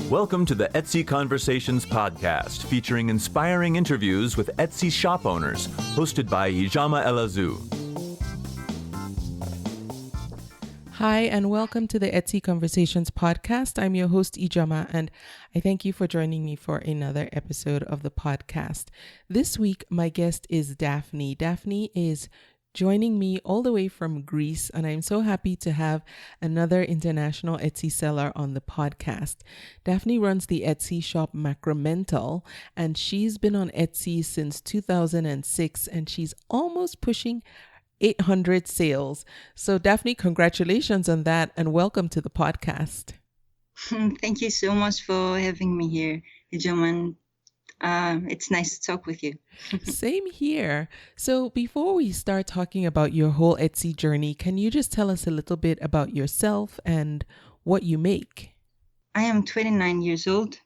Welcome to the Etsy Conversations podcast, featuring inspiring interviews with Etsy shop owners, hosted by Ijama Elazu. Hi, and welcome to the Etsy Conversations podcast. I'm your host, Ijama, and I thank you for joining me for another episode of the podcast. This week, my guest is Daphne. Daphne is joining me all the way from Greece, and I'm so happy to have another international Etsy seller on the podcast. Daphne runs the Etsy shop Macramental, and she's been on Etsy since 2006, and she's almost pushing 800 sales. So Daphne, congratulations on that, and welcome to the podcast. Thank you so much for having me here, Ijama. It's nice to talk with you. Same here. So before we start talking about your whole Etsy journey, can you just tell us a little bit about yourself and what you make? I am 29 years old.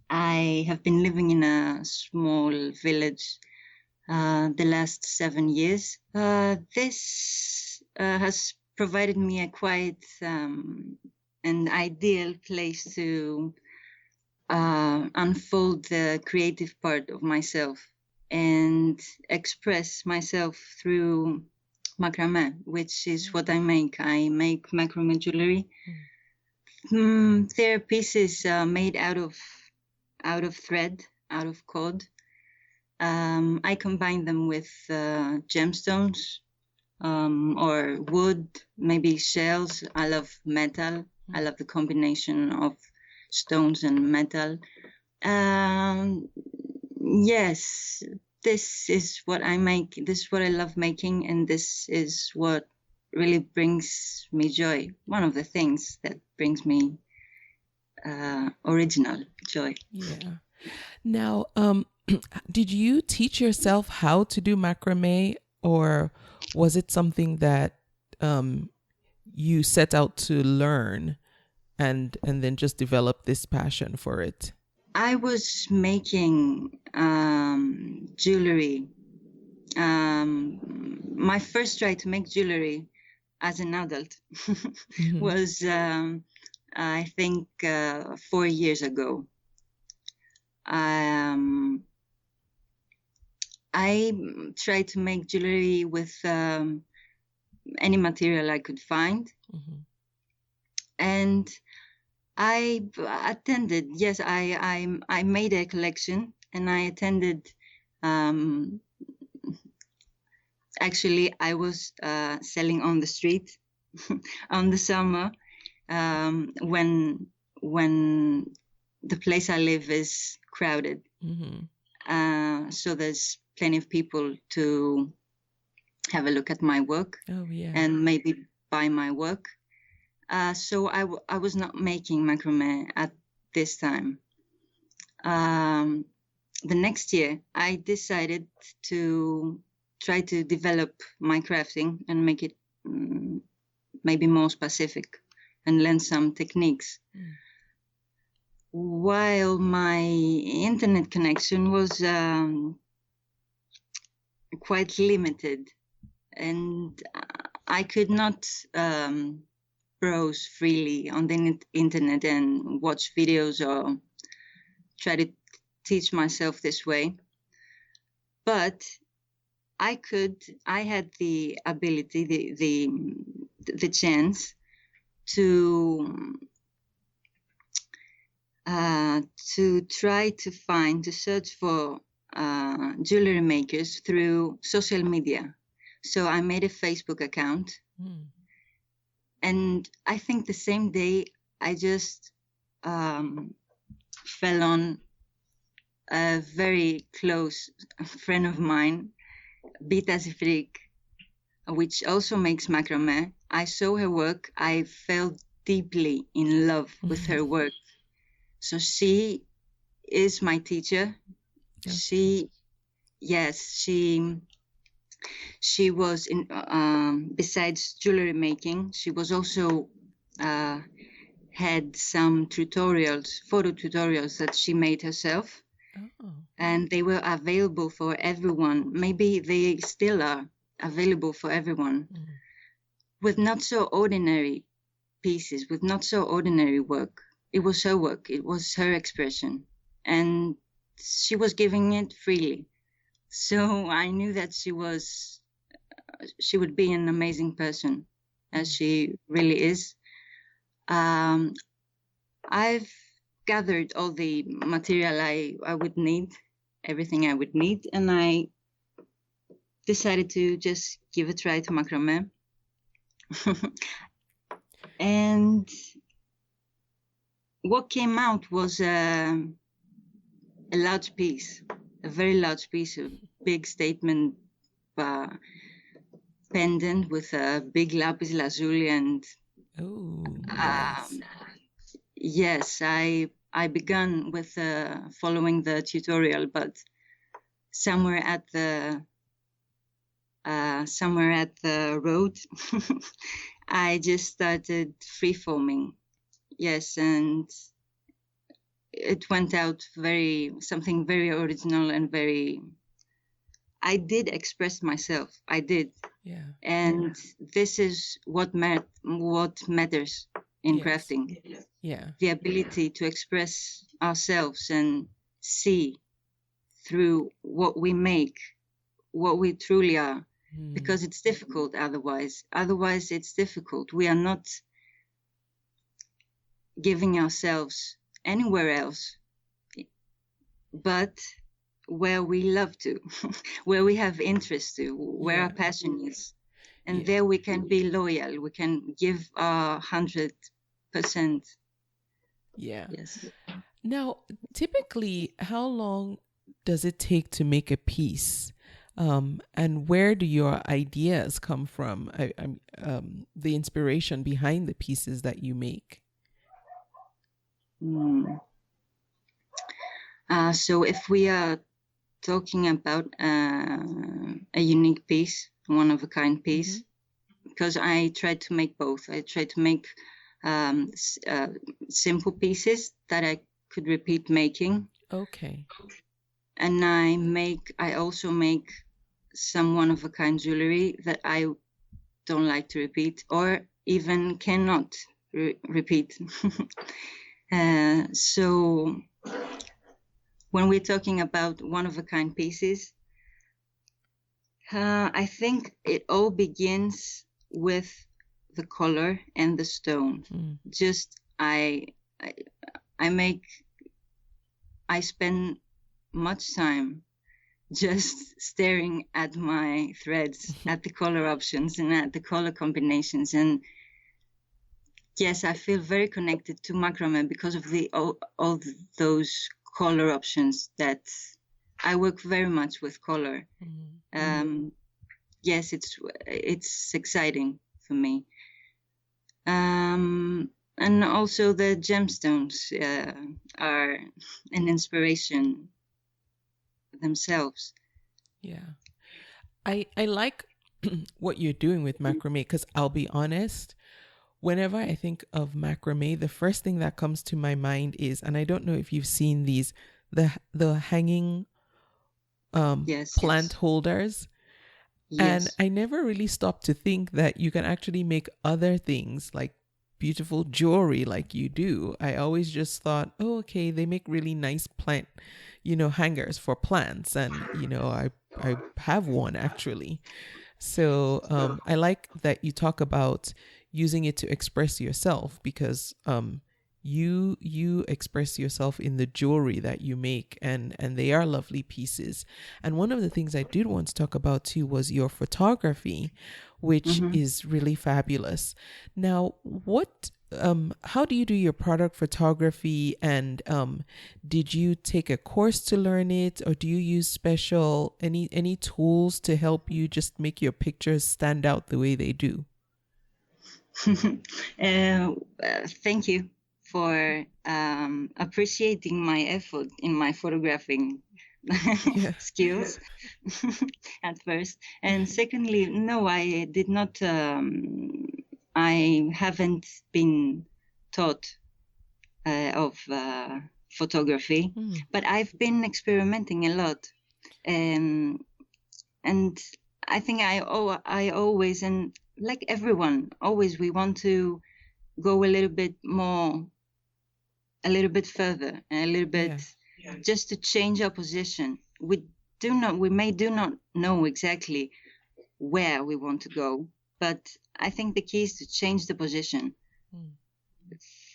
I have been living in a small village the last 7 years. This has provided me a quite an ideal place to unfold the creative part of myself and express myself through macrame, which is what I make. I make macrame jewelry. They're pieces made out of thread, out of cord. I combine them with gemstones or wood, maybe shells. I love metal. I love the combination of stones and metal. Yes, this is what I make. This is what I love making, and this is what really brings me joy. One of the things that brings me original joy. Yeah. Now, did you teach yourself how to do macrame, or was it something that you set out to learn and then just develop this passion for it? I was making jewelry. My first try to make jewelry as an adult was, I think, 4 years ago. I tried to make jewelry with any material I could find. And I attended, yes, I made a collection, and I attended, actually I was selling on the street on the summer when the place I live is crowded. So there's plenty of people to have a look at my work and maybe buy my work. So I was not making macrame at this time. The next year, I decided to try to develop my crafting and make it maybe more specific and learn some techniques. While my internet connection was quite limited, and I could not browse freely on the internet and watch videos or try to teach myself this way. But I had the ability, the chance to try to search for jewelry makers through social media. So I made a Facebook account. And I think the same day I just fell on a very close friend of mine, Bita Zifrik, which also makes macrame. I saw her work. I fell deeply in love with her work. So she is my teacher. She was in besides jewelry making, she was also had some photo tutorials that she made herself. And they were available for everyone. Maybe they still are available for everyone. With not so ordinary pieces, with not so ordinary work. it was her work. It was her expression, and she was giving it freely. So I knew that she would be an amazing person, as she really is. I've gathered all the material I would need, everything I would need, and I decided to just give a try to macrame. And what came out was a large piece, a very large piece, a big statement pendant with a big lapis lazuli. And nice. Yes, I began with following the tutorial, but somewhere at the road, I just started freeforming. Yes, and it went out something very original and very. I did express myself. I did. Yeah. And this is what matters in crafting. Yeah. The ability to express ourselves and see through what we make, what we truly are, because it's difficult otherwise. Otherwise, it's difficult. We are not giving ourselves anywhere else, but where we love to, where we have interest to, where our passion is. And there we can be loyal. We can give our 100%. Yeah. Yes. Now, typically, how long does it take to make a piece? And where do your ideas come from? The inspiration behind the pieces that you make. So if we are talking about a unique piece, one of a kind piece, because I tried to make both. I tried to make simple pieces that I could repeat making. Okay. And I also make some one of a kind jewelry that I don't like to repeat, or even cannot repeat. So when we're talking about one of a kind pieces, I think it all begins with the color and the stone. Just I spend much time just staring at my threads, at the color options and at the color combinations. And yes, I feel very connected to macrame because of all those color options that I work very much with color. Yes, it's exciting for me. And also the gemstones are an inspiration themselves. Yeah. I like what you're doing with macrame, because I'll be honest, whenever I think of macrame, the first thing that comes to my mind is, and I don't know if you've seen these, the hanging plant holders. Yes. And I never really stopped to think that you can actually make other things like beautiful jewelry like you do. I always just thought, oh, okay, they make really nice plant, hangers for plants. And, I have one actually. So I like that you talk about using it to express yourself, because you express yourself in the jewelry that you make, and they are lovely pieces. And one of the things I did want to talk about too was your photography, which is really fabulous. Now, how do you do your product photography, and did you take a course to learn it, or do you use special any tools to help you just make your pictures stand out the way they do? Thank you for appreciating my effort in my photographing skills at first. And secondly, no, I did not. I haven't been taught of photography, but I've been experimenting a lot. And I think I always, and like everyone, always we want to go a little bit more a little bit further and a little bit just to change our position. We may not know exactly where we want to go, but I think the key is to change the position.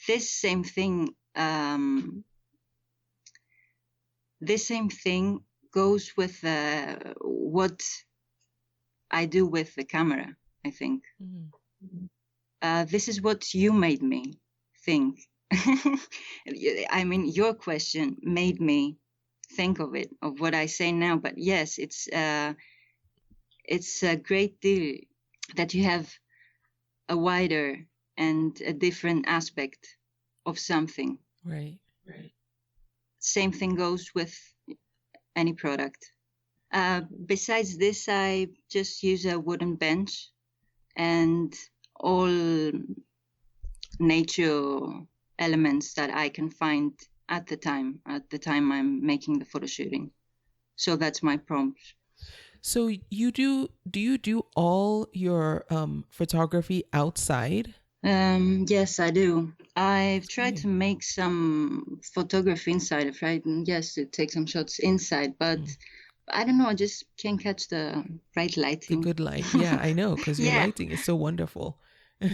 This same thing goes with what I do with the camera, I think. This is what you made me think. I mean, your question made me think of what I say now. But yes, it's a great deal that you have a wider and a different aspect of something. Right. Same thing goes with any product. Besides this, I just use a wooden bench and all nature elements that I can find at the time I'm making the photo shooting. So that's my prompt. So do you do all your photography outside? Yes, I do. I've tried to make some photography inside. I've tried, to take some shots inside, but I don't know. I just can't catch the right lighting. The good light. Yeah, I know, because your lighting is so wonderful. I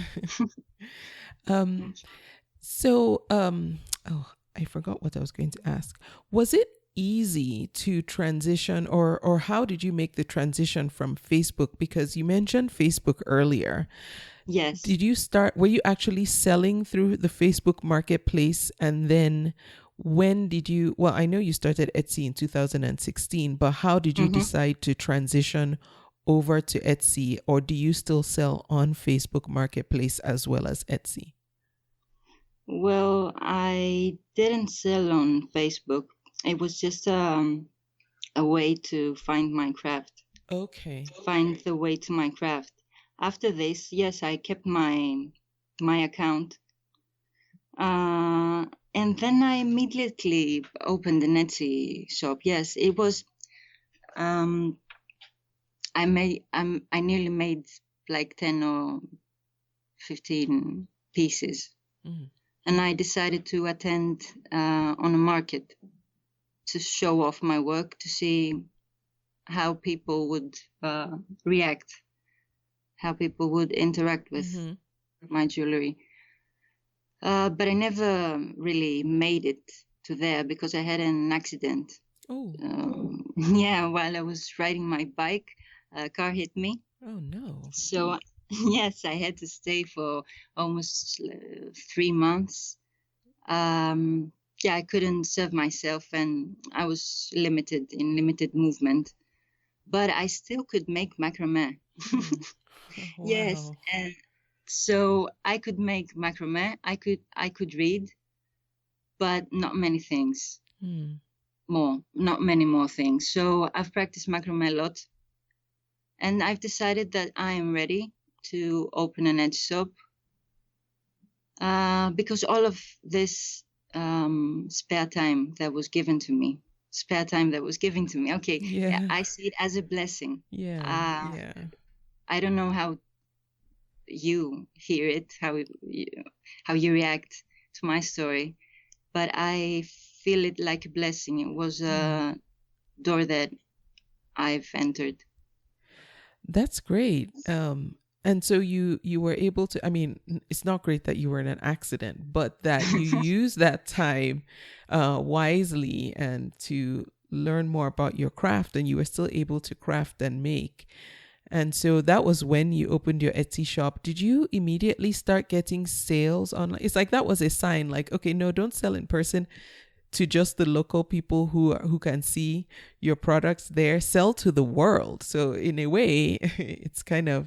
forgot what I was going to ask. Was it easy to transition, or how did you make the transition from Facebook? Because you mentioned Facebook earlier. Yes. Were you actually selling through the Facebook marketplace? And then when did I know you started Etsy in 2016, but how did you decide to transition over to Etsy, or do you still sell on Facebook marketplace as well as Etsy? Well, I didn't sell on Facebook. It was just a way to find my craft. Okay. Find the way to my craft. After this, yes, I kept my account. And then I immediately opened an Etsy shop. Yes, it was, I nearly made like 10 or 15 pieces. And I decided to attend on a market to show off my work, to see how people would react, how people would interact with my jewelry. But I never really made it to there because I had an accident. While I was riding my bike, a car hit me. Oh, no. So, yes, I had to stay for almost 3 months. I couldn't serve myself and I was limited movement. But I still could make macrame. Wow. Yes, and so I could make macrame. I could read, but not many things. Not many more things. So I've practiced macrame a lot, and I've decided that I am ready to open an Etsy shop because all of this spare time that was given to me. Okay, I see it as a blessing. I don't know how you hear it, how you react to my story, but I feel it like a blessing. It was a door that I've entered. That's great. And so you were able to, I mean, it's not great that you were in an accident, but that you used that time wisely and to learn more about your craft, and you were still able to craft and make. And so that was when you opened your Etsy shop. Did you immediately start getting sales online? It's like that was a sign like, okay, no, don't sell in person to just the local people who can see your products there. Sell to the world. So in a way, it's kind of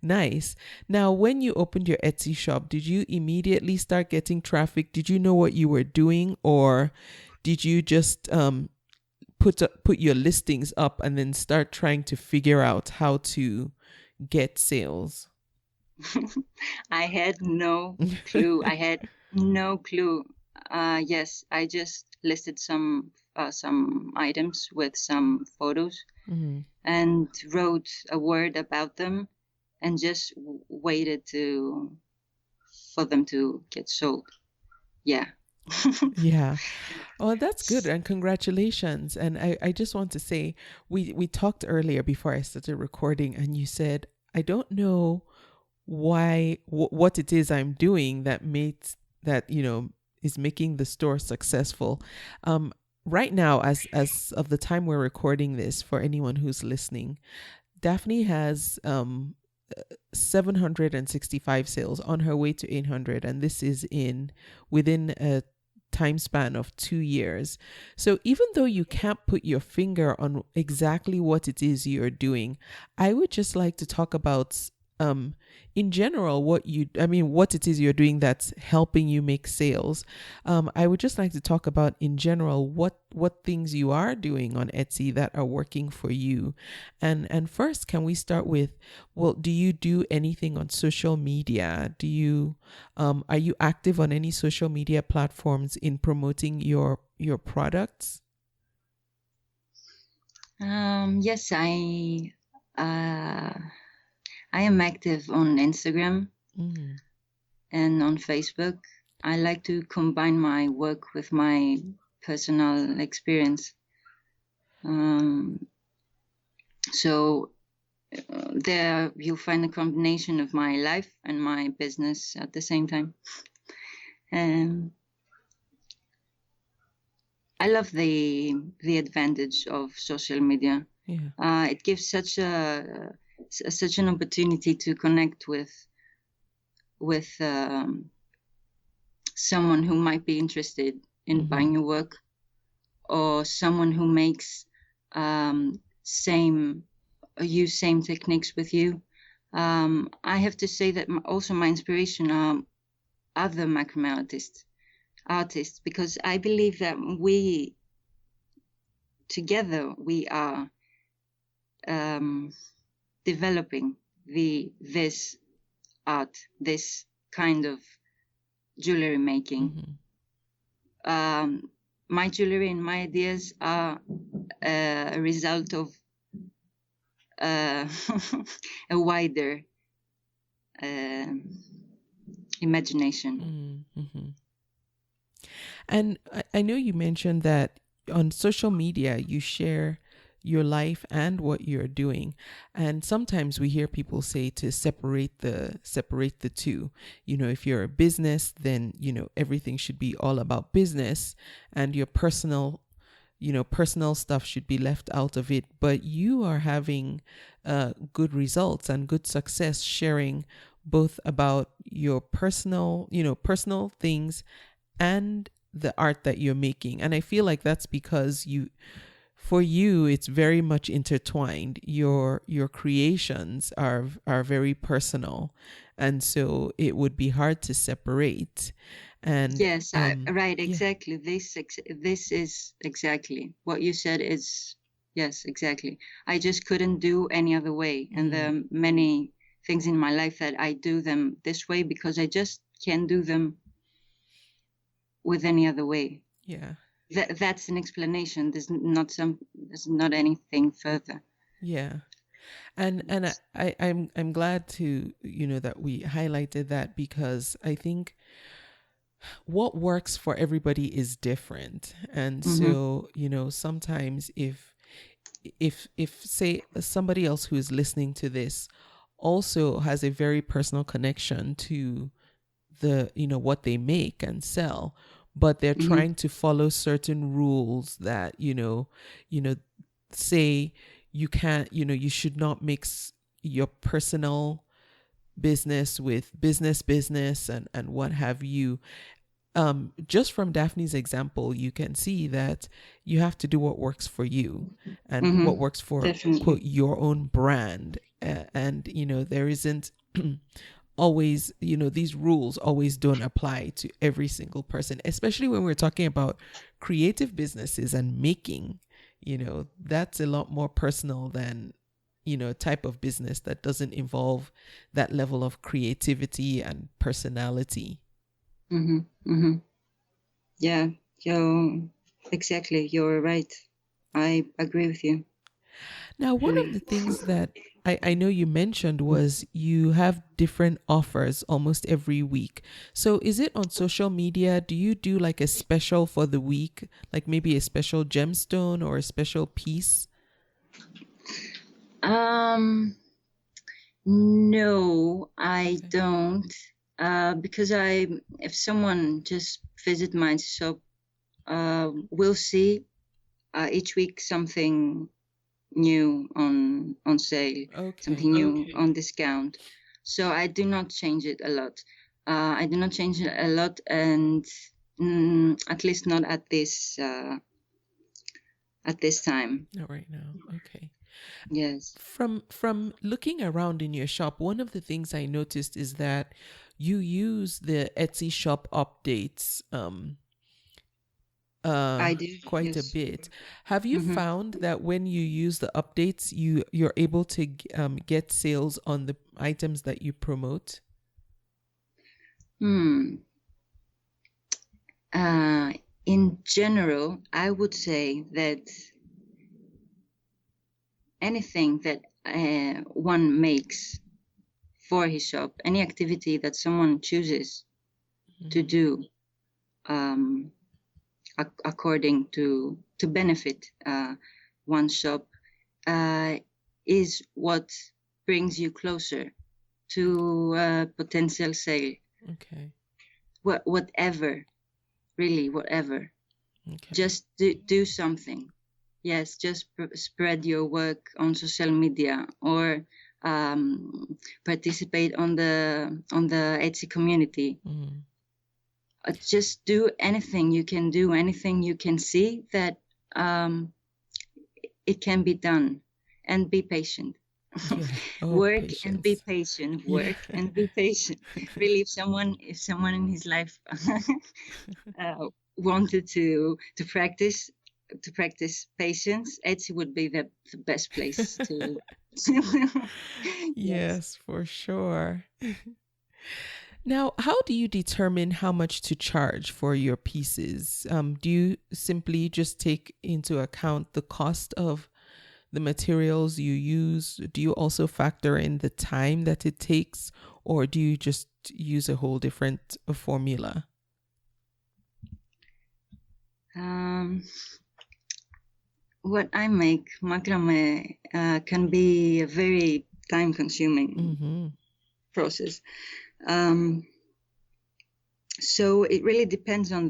nice. Now, when you opened your Etsy shop, did you immediately start getting traffic? Did you know what you were doing, or did you just put your listings up and then start trying to figure out how to get sales? I had no clue. Yes, I just listed some items with some photos and wrote a word about them and just waited for them to get sold. Yeah. Yeah. Oh, that's good. And congratulations. And I just want to say, we talked earlier before I started recording, and you said, I don't know what it is I'm doing that makes that, is making the store successful. Right now, as of the time we're recording this, for anyone who's listening, Daphne has 765 sales, on her way to 800, and this is in within a time span of 2 years. So even though you can't put your finger on exactly what it is you're doing, I would just like to talk about in general what it is you're doing that's helping you make sales. I would just like to talk about in general what things you are doing on Etsy that are working for you. And first, can we start with, well, do you do anything on social media? Do you are you active on any social media platforms in promoting your products? Yes, I am active on Instagram and on Facebook. I like to combine my work with my personal experience. So there you'll find a combination of my life and my business at the same time. I love the advantage of social media. Yeah. It gives such an opportunity to connect with someone who might be interested in buying your work, or someone who makes same techniques with you. I have to say that also my inspiration are other macrame artists, because I believe that we together are developing this art, this kind of jewelry making. My jewelry and my ideas are a result of a wider imagination. And I know you mentioned that on social media you share your life and what you're doing, and sometimes we hear people say to separate the two. If you're a business, then everything should be all about business, and your personal stuff should be left out of it. But you are having good results and good success sharing both about your personal things and the art that you're making. And I feel like that's because for you, it's very much intertwined. Your creations are very personal, and so it would be hard to separate. And yes, right, exactly. Yeah. This is exactly what you said. Is yes, exactly. I just couldn't do any other way, and there are many things in my life that I do them this way because I just can't do them with any other way. Yeah. That's an explanation. There's not anything further. Yeah. And I'm glad to that we highlighted that, because I think what works for everybody is different. And so sometimes if say somebody else who is listening to this also has a very personal connection to the what they make and sell, but they're trying to follow certain rules that say you can't, you should not mix your personal business with business and what have you. Just from Daphne's example, you can see that you have to do what works for you and what works for quote your own brand. And there isn't always, these rules always don't apply to every single person, especially when we're talking about creative businesses and making, that's a lot more personal than, type of business that doesn't involve that level of creativity and personality. Yeah, exactly. You're right. I agree with you. Now, one of the things that I know you mentioned was you have different offers almost every week. So is it on social media? Do you do like a special for the week, like maybe a special gemstone or a special piece? No, I don't. Because if someone just visit my shop, we'll see each week something new on sale, something new on discount. So I do not change it a lot. And at least not at this time. Not right now. Okay. Yes. From looking around in your shop, one of the things I noticed is that you use the Etsy shop updates I do, quite a yes. bit. Have you found that when you use the updates, you're able to get sales on the items that you promote? In general, I would say that anything that one makes for his shop, any activity that someone chooses to do according to benefit one's shop is what brings you closer to potential sale. Okay. Whatever, really, whatever. Okay. Just do something. Yes, just spread your work on social media or participate on the Etsy community. Just do anything you can do, anything you can see that it can be done, and be patient. Yeah. Oh, Work patience. and be patient. Work and be patient. Really, if someone in his life wanted to practice patience, Etsy would be the best place to. Yes, for sure. Now, how do you determine how much to charge for your pieces? Do you simply just take into account the cost of the materials you use? Do you also factor in the time that it takes, or do you just use a whole different formula? What I make, macrame, can be a very time-consuming process. So it really depends on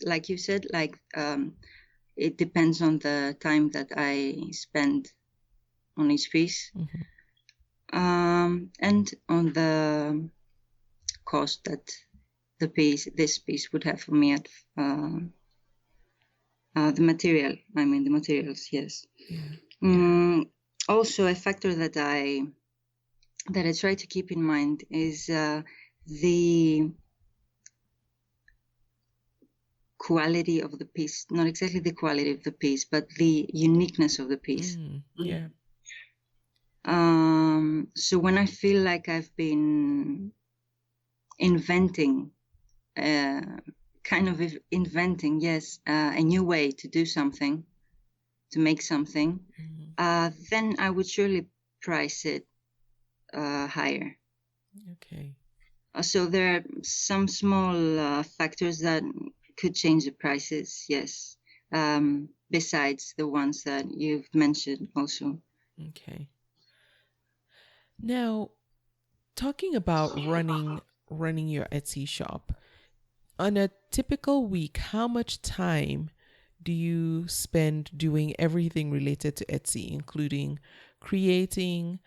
like you said, it depends on the time that I spend on each piece, and on the cost that this piece would have for me at the materials. Yes. Yeah. Also, a factor that I try to keep in mind is the quality of the piece. Not exactly the quality of the piece, but the uniqueness of the piece. Yeah. So when I feel like I've been inventing, a new way to do something, to make something, then I would surely price it higher. Okay. So there are some small factors that could change the prices, yes, besides the ones that you've mentioned also. Okay. Now, talking about running your Etsy shop, on a typical week, how much time do you spend doing everything related to Etsy, including creating,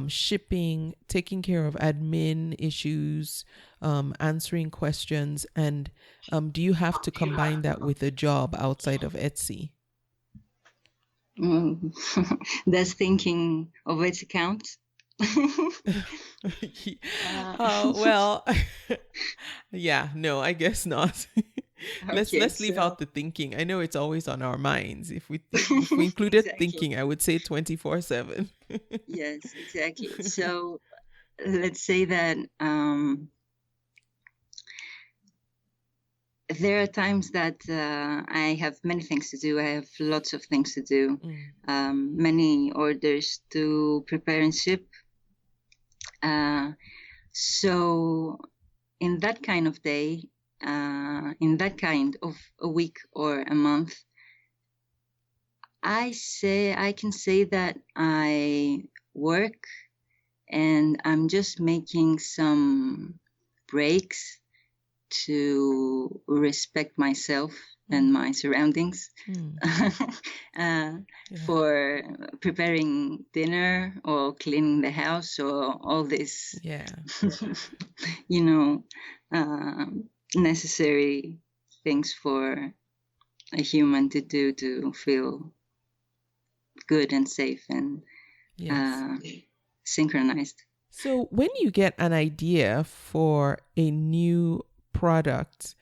shipping, taking care of admin issues, answering questions, and do you have to combine that with a job outside of Etsy? Does thinking of Etsy count? Well, yeah, no, I guess not. Let's leave out the thinking. I know it's always on our minds. If we included Exactly. thinking, I would say 24/7. Yes, exactly. So let's say that there are times that I have many things to do. I have lots of things to do, many orders to prepare and ship. So in that kind of day, in that kind of a week or a month, I can say that I work and I'm just making some breaks to respect myself and my surroundings, for preparing dinner or cleaning the house or all this, necessary things for a human to do to feel good and safe and synchronized. So when you get an idea for a new product,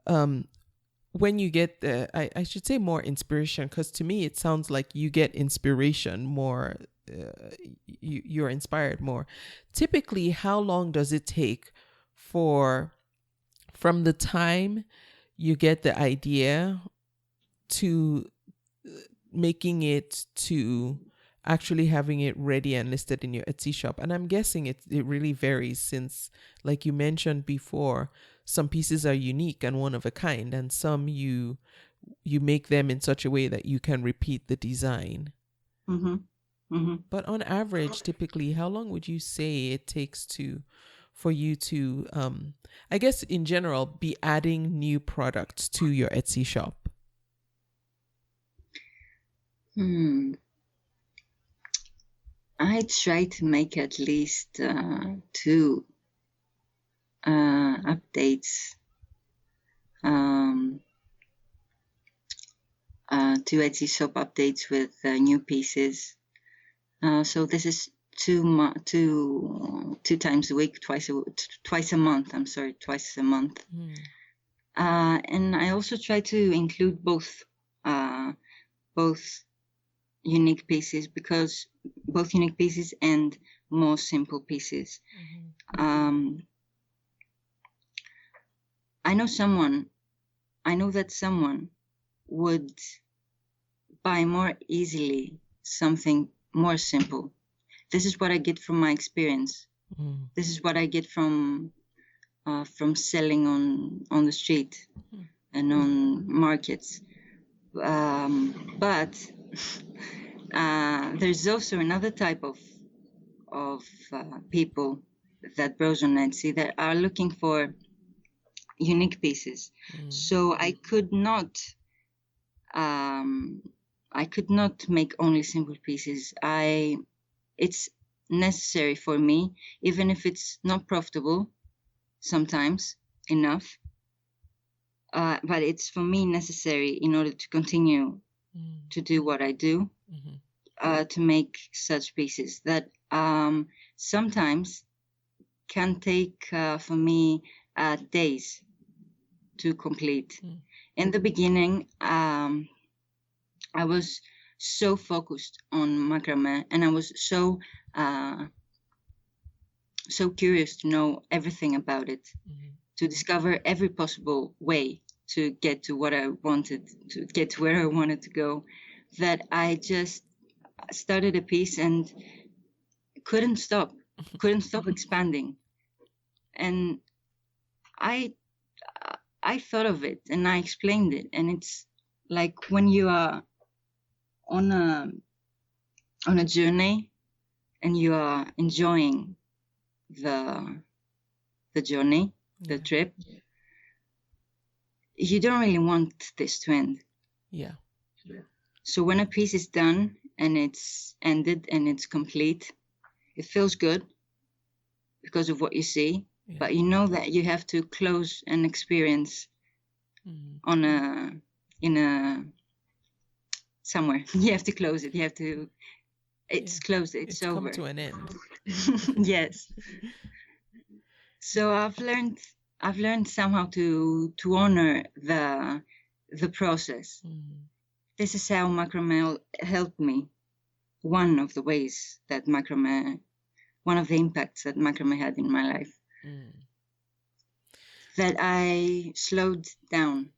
when you get I should say more inspiration, because to me it sounds like you get inspiration more, you're inspired more. Typically, how long does it take from the time you get the idea to making it to actually having it ready and listed in your Etsy shop? And I'm guessing it really varies, since, like you mentioned before, some pieces are unique and one of a kind, and some you make them in such a way that you can repeat the design. But on average, typically, how long would you say it takes for you to, I guess in general, be adding new products to your Etsy shop? I try to make at least 2 updates, 2 Etsy shop updates with new pieces. So this is two times a week, twice a month. Twice a month. And I also try to include both unique pieces, because both unique pieces and more simple pieces. I know that someone would buy more easily something more simple. This is what I get from my experience. This is what I get from selling on the street and on markets. But there's also another type of people that browse on Etsy that are looking for unique pieces. So I could not make only simple pieces. It's necessary for me, even if it's not profitable sometimes enough, but it's for me necessary in order to continue to do what I do, to make such pieces that sometimes can take for me days to complete. In the beginning, I was so focused on macrame, and I was so curious to know everything about it, to discover every possible way to get to what I wanted, to get to where I wanted to go, that I just started a piece and couldn't stop expanding. And I thought of it and I explained it, and it's like when you are on a journey and you are enjoying the journey, the trip, you don't really want this to end. So when a piece is done and it's ended and it's complete, it feels good because of what you see, but you know that you have to close an experience somewhere. You have to close it. You have to. It's closed. It's over. Come to an end. Yes. So I've learned somehow to honor the process. This is how macrame helped me. One of the ways that one of the impacts that macrame had in my life. that I slowed down.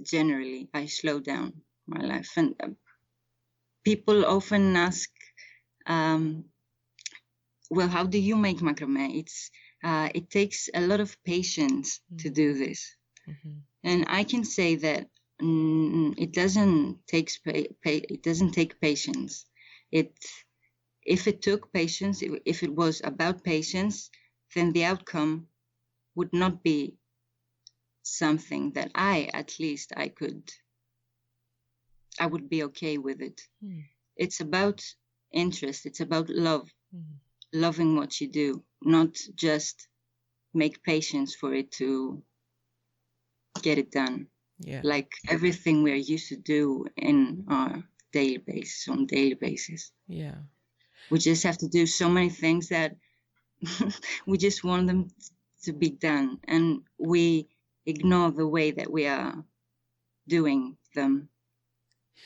Generally, I slowed down my life. And people often ask, well, how do you make macrame? It takes a lot of patience to do this. Mm-hmm. And I can say that it doesn't take patience. If it took patience, if it was about patience, then the outcome would not be something that I would be okay with it. Mm. It's about interest. It's about love, loving what you do, not just make patience for it to get it done. Yeah. Like everything we're used to do in our daily basis. Yeah. We just have to do so many things that we just want them to be done, and we ignore the way that we are doing them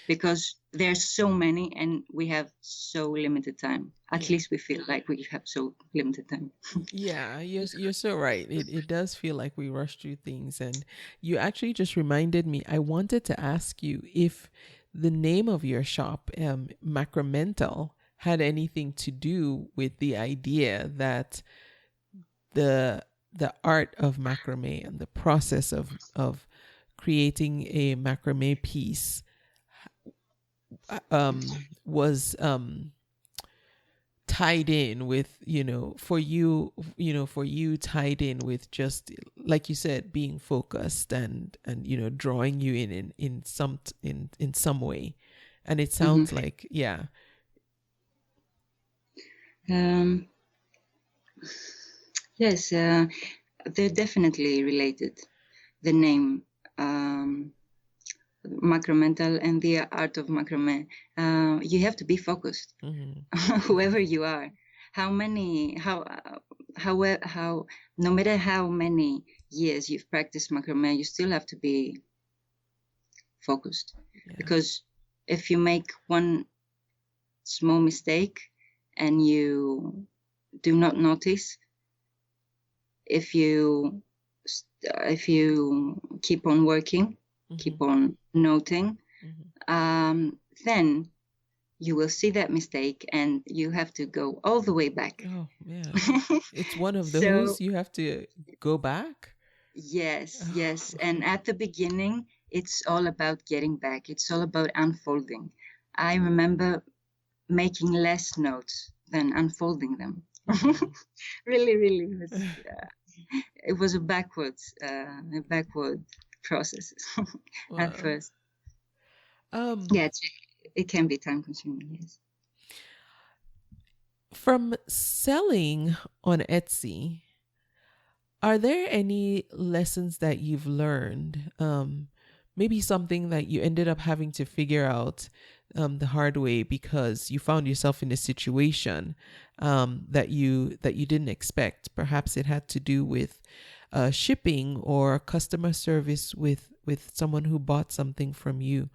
because there's so many and we have so limited time. At least we feel like we have so limited time. Yeah, you're so right. It does feel like we rush through things. And you actually just reminded me, I wanted to ask you if the name of your shop, Macramental, had anything to do with the idea that the art of macrame and the process of creating a macrame piece was tied in with, for you tied in with just like you said, being focused and drawing you in some way. And it sounds like, yeah. Yes, they're definitely related. The name Macramental and the art of macrame. You have to be focused, whoever you are. No matter how many years you've practiced macrame, you still have to be focused. Yeah. Because if you make one small mistake and you do not notice, if you keep on working, keep on noting, then you will see that mistake and you have to go all the way back. Oh, yeah. It's one of those, you have to go back? Yes, yes. And at the beginning, it's all about getting back. It's all about unfolding. I remember making less notes than unfolding them. Really. It was a backward process at first. It can be time consuming, yes. From selling on Etsy, are there any lessons that you've learned? Maybe something that you ended up having to figure out the hard way because you found yourself in a situation that you didn't expect. Perhaps it had to do with shipping or customer service with someone who bought something from you.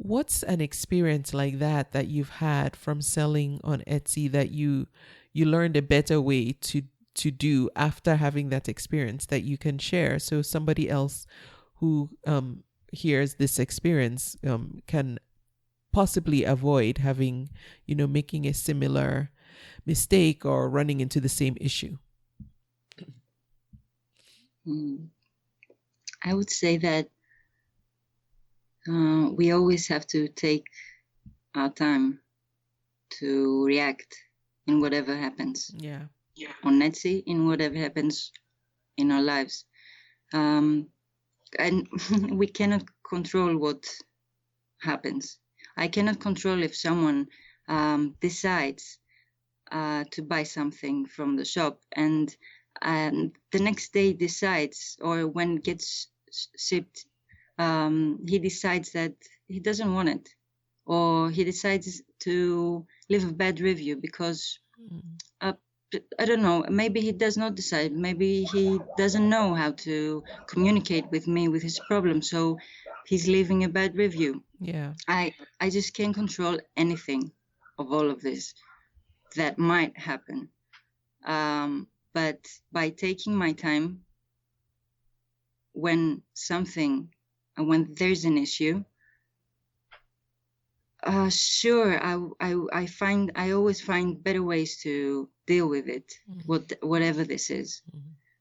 What's an experience like that you've had from selling on Etsy that you learned a better way to do after having that experience that you can share, so somebody else who hears this experience can possibly avoid having, making a similar mistake or running into the same issue? I would say that we always have to take our time to react in whatever happens. Yeah. On Etsy, in whatever happens in our lives. And we cannot control what happens. I cannot control if someone decides to buy something from the shop and the next day decides, or when it gets shipped, he decides that he doesn't want it, or he decides to leave a bad review because I don't know, maybe he does not decide, maybe he doesn't know how to communicate with me with his problem, so he's leaving a bad review. Yeah, I just can't control anything of all of this that might happen, but by taking my time when there's an issue, sure, I always find better ways to deal with it, whatever this is.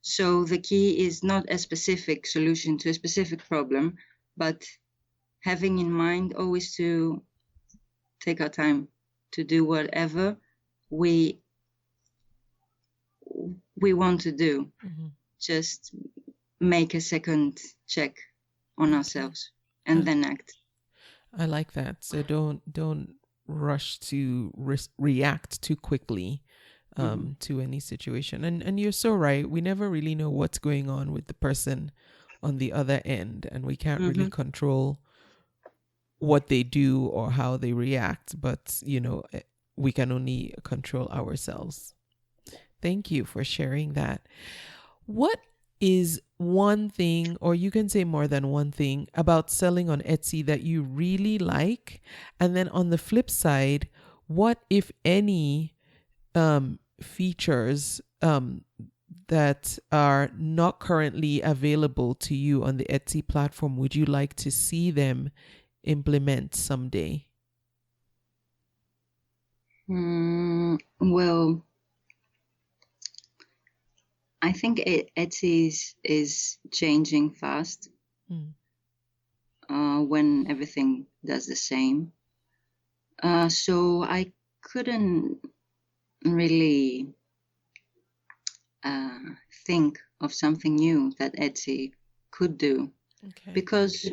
So the key is not a specific solution to a specific problem, but having in mind always to take our time to do whatever we want to do. Just make a second check on ourselves and then act. I like that. So don't rush to react too quickly to any situation. And you're so right. We never really know what's going on with the person on the other end, and we can't really control what they do or how they react, but we can only control ourselves. Thank you for sharing that. What is one thing, or you can say more than one thing, about selling on Etsy that you really like? And then on the flip side, what, if any, features that are not currently available to you on the Etsy platform would you like to see them implement someday? Well, I think Etsy is changing fast when everything does the same. So I couldn't really think of something new that Etsy could do, because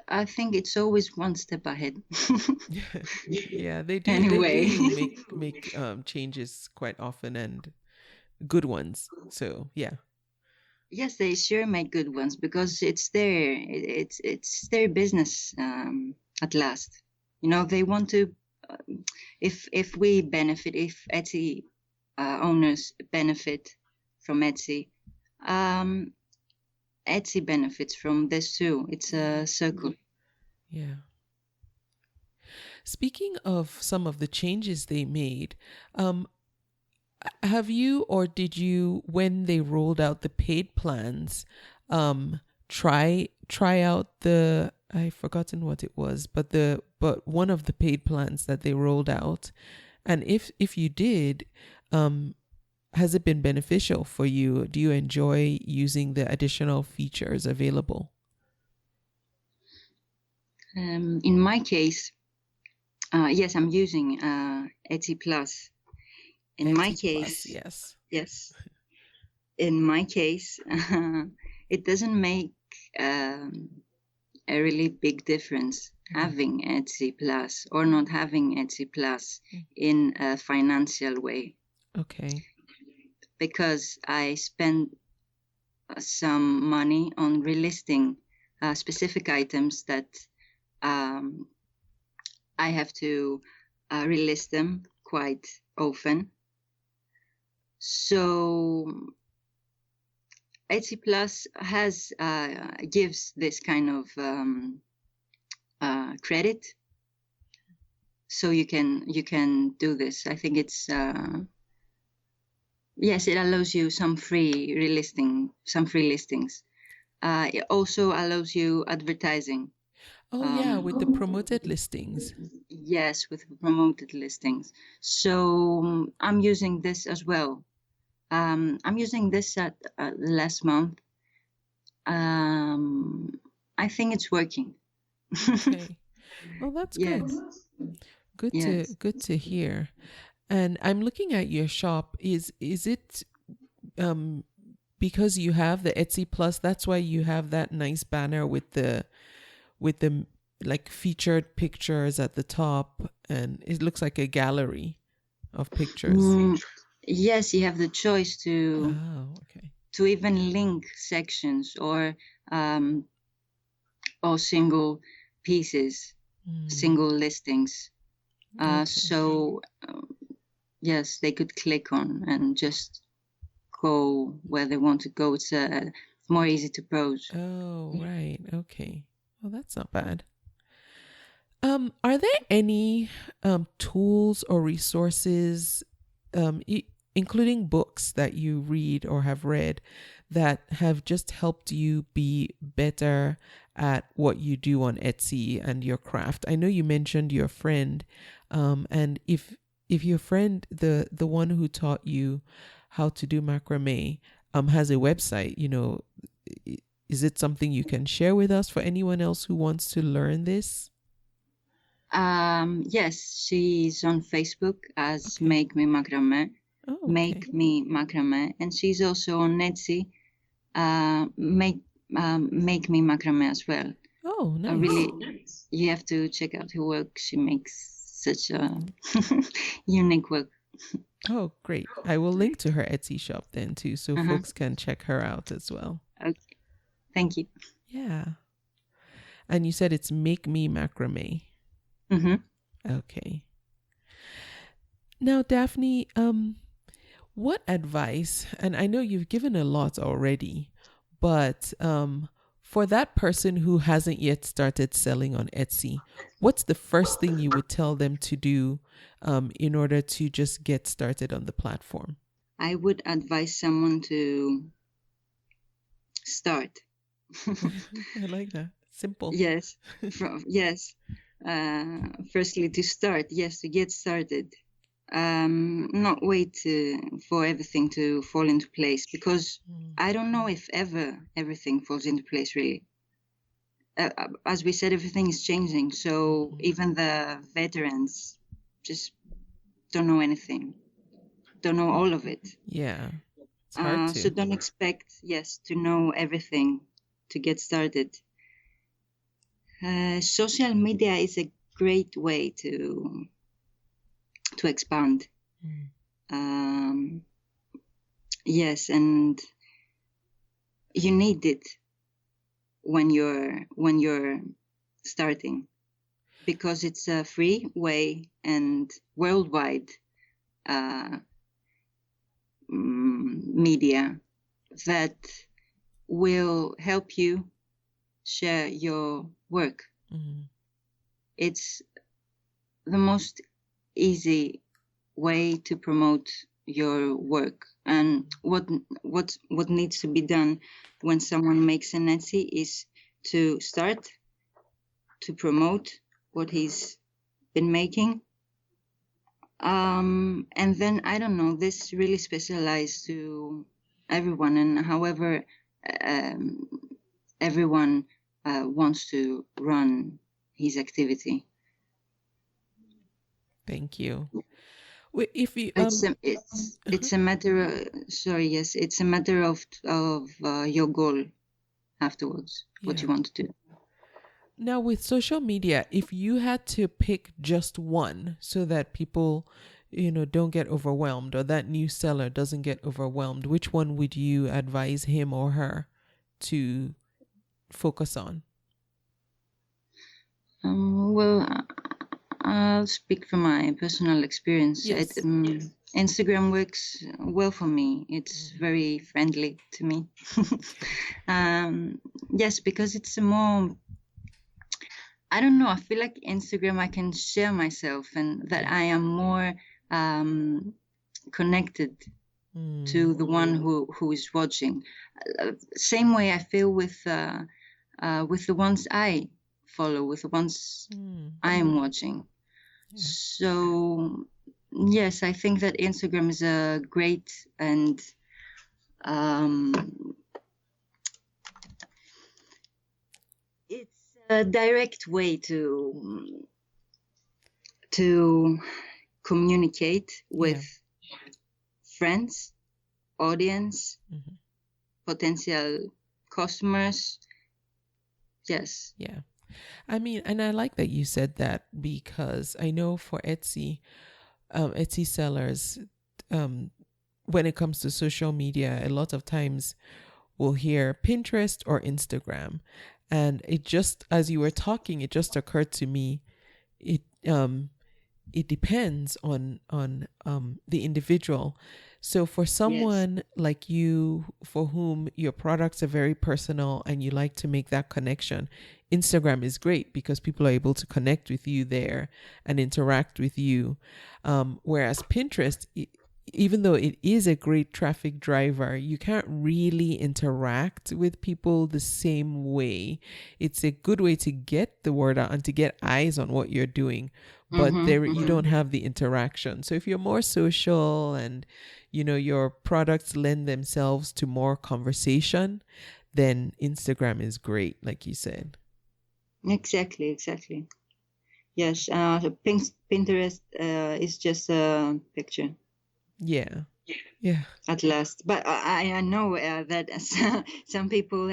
I think it's always one step ahead. Yeah, they do. Anyway. They do make changes quite often, and good ones. So yeah. Yes, they sure make good ones, because it's their business at last. They want to. If we benefit, if Etsy owners benefit from Etsy, Etsy benefits from this too. It's a circle. Yeah. Speaking of some of the changes they made, have you, or did you, when they rolled out the paid plans, try out I've forgotten what it was, but one of the paid plans that they rolled out, and if you did, has it been beneficial for you? Do you enjoy using the additional features available? In my case, yes, I'm using Etsy Plus. In my case, yes. In my case, it doesn't make a really big difference having Etsy Plus or not having Etsy Plus in a financial way. Okay. Because I spend some money on relisting specific items that I have to relist them quite often. So Etsy Plus gives this kind of credit, so you can do this. I think it's yes, it allows you some free listings. It also allows you advertising. Oh yeah, with the promoted listings. Yes, with promoted listings. So I'm using this as well. I'm using this at last month. I think it's working. Okay. Well, that's good. Good to hear. And I'm looking at your shop. Is it because you have the Etsy Plus, that's why you have that nice banner with the like featured pictures at the top, and it looks like a gallery of pictures. Yes, you have the choice to even link sections or single pieces, single listings. So yes, they could click on and just go where they want to go. It's more easy to browse. Oh, right. Okay. Well, that's not bad. Are there any tools or resources, including books that you read or have read, that have just helped you be better at what you do on Etsy and your craft? I know you mentioned your friend, and if your friend, the one who taught you how to do macrame, has a website, is it something you can share with us for anyone else who wants to learn this? Yes, she's on Facebook as Make Me Macrame. Oh, okay. Make Me Macrame, and she's also on Etsy. Make Me Macrame as well. Oh, nice. Really, you have to check out her work. She makes such a unique work. Oh, great. I will link to her Etsy shop then too, so folks can check her out as well. Okay. Thank you. Yeah. And you said it's Make Me Macrame. Mm-hmm. Okay. Now, Daphne, what advice, and I know you've given a lot already, but for that person who hasn't yet started selling on Etsy, what's the first thing you would tell them to do in order to just get started on the platform? I would advise someone to start. I like that. Simple. Yes. Yes. Firstly, to start. Yes, to get started. Not wait for everything to fall into place, because I don't know if ever everything falls into place, really. As we said, everything is changing. So even the veterans just don't know anything, don't know all of it. Yeah. It's hard to. So don't expect, to know everything to get started. Social media is a great way to expand. Yes, and you need it when you're starting, because it's a free way and worldwide media that will help you share your work. It's the most easy way to promote your work. And what needs to be done when someone makes an Etsy is to start to promote what he's been making, and then I don't know, this really specialized to everyone, and however everyone wants to run his activity. Thank you. If you, it's a matter. It's a matter of your goal afterwards. What you want to do. Now, with social media, if you had to pick just one so that people, don't get overwhelmed, or that new seller doesn't get overwhelmed, which one would you advise him or her to focus on? Well, I'll speak from my personal experience. Yes. Instagram works well for me. It's very friendly to me. Yes, because it's a more, I don't know, I feel like Instagram, I can share myself, and that I am more connected to the one who is watching. Same way I feel with the ones I follow, with the ones I am watching. Yeah. So yes, I think that Instagram is a great and it's a direct way to communicate with friends, audience, potential customers. Yes. Yeah. I mean, and I like that you said that, because I know for Etsy sellers, when it comes to social media, a lot of times we'll hear Pinterest or Instagram. And it just, as you were talking, it just occurred to me, it depends on the individual. So for someone like you, for whom your products are very personal and you like to make that connection, Instagram is great because people are able to connect with you there and interact with you. Whereas Pinterest, even though it is a great traffic driver, you can't really interact with people the same way. It's a good way to get the word out and to get eyes on what you're doing, but you don't have the interaction. So if you're more social and, your products lend themselves to more conversation, then Instagram is great, like you said. Exactly. Yes, Pinterest is just a picture. Yeah. At last, but I know that some people,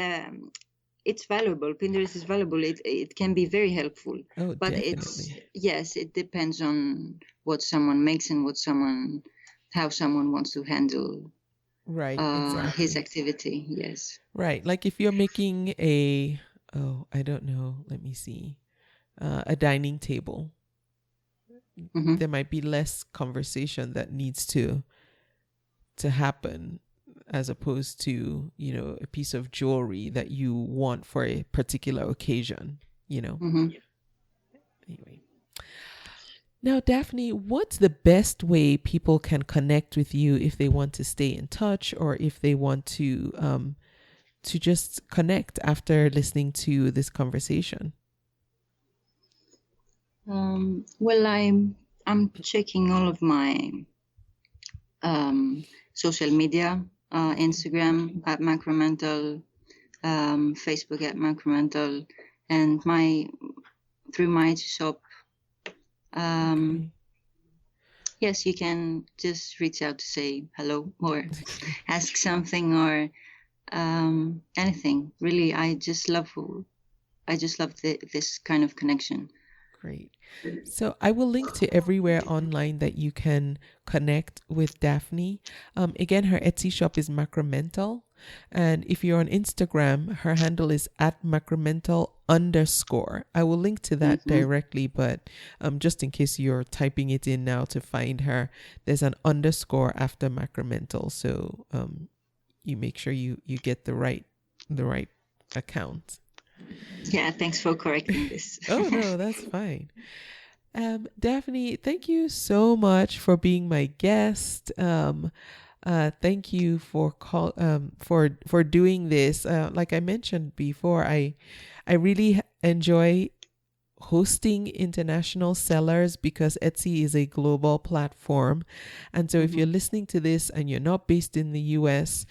it's valuable. Pinterest is valuable. It can be very helpful. Oh, but definitely. it depends on what someone makes and how someone wants to handle his activity. Yes. Right. Like if you're making a dining table, there might be less conversation that needs to happen as opposed to, a piece of jewelry that you want for a particular occasion, Anyway. Now, Daphne, what's the best way people can connect with you if they want to stay in touch or if they want to just connect after listening to this conversation? Well, I'm checking all of my social media, Instagram at Macramental, Facebook at Macramental, and through my shop. Yes, you can just reach out to say hello or ask something or anything. Really, I just love this kind of connection. Great. So I will link to everywhere online that you can connect with Daphne. Again, her Etsy shop is Macramental. And if you're on Instagram, her handle is @Macramental_. I will link to that directly, but just in case you're typing it in now to find her, there's an _ after Macramental. So you make sure you get the right account. Yeah, thanks for correcting this. Oh, no, that's fine. Daphne, thank you so much for being my guest. Thank you for doing this. Like I mentioned before, I really enjoy hosting international sellers because Etsy is a global platform. And so if you're listening to this and you're not based in the US,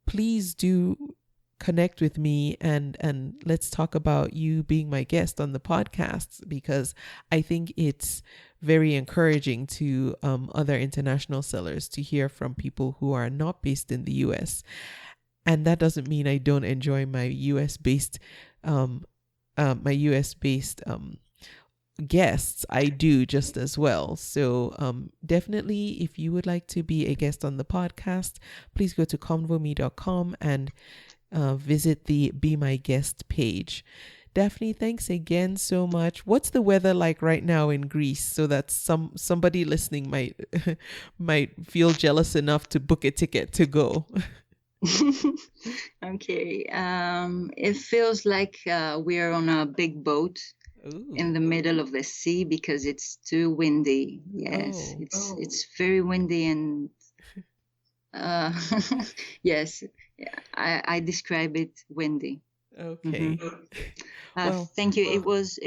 please do connect with me and let's talk about you being my guest on the podcast, because I think it's very encouraging to other international sellers to hear from people who are not based in the US. And that doesn't mean I don't enjoy my US based guests. I do just as well. So definitely, if you would like to be a guest on the podcast, please go to convome.com and visit the Be My Guest page. Daphne, thanks again so much. What's the weather like right now in Greece so that somebody listening might feel jealous enough to book a ticket to go? Okay. It feels like we're on a big boat. Ooh. In the middle of the sea because it's too windy. Yes, it's very windy and yes, I describe it windy. Okay. Well, thank you. It was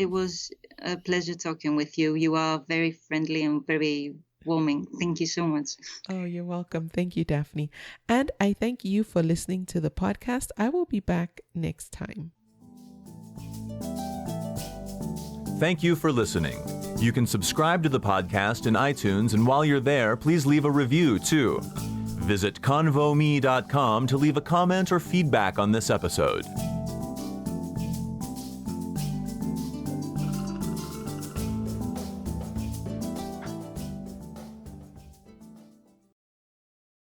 a pleasure talking with you. You are very friendly and very warming. Thank you so much. Oh, you're welcome. Thank you, Daphne. And I thank you for listening to the podcast. I will be back next time. Thank you for listening. You can subscribe to the podcast in iTunes, and while you're there, please leave a review too. Visit convome.com to leave a comment or feedback on this episode.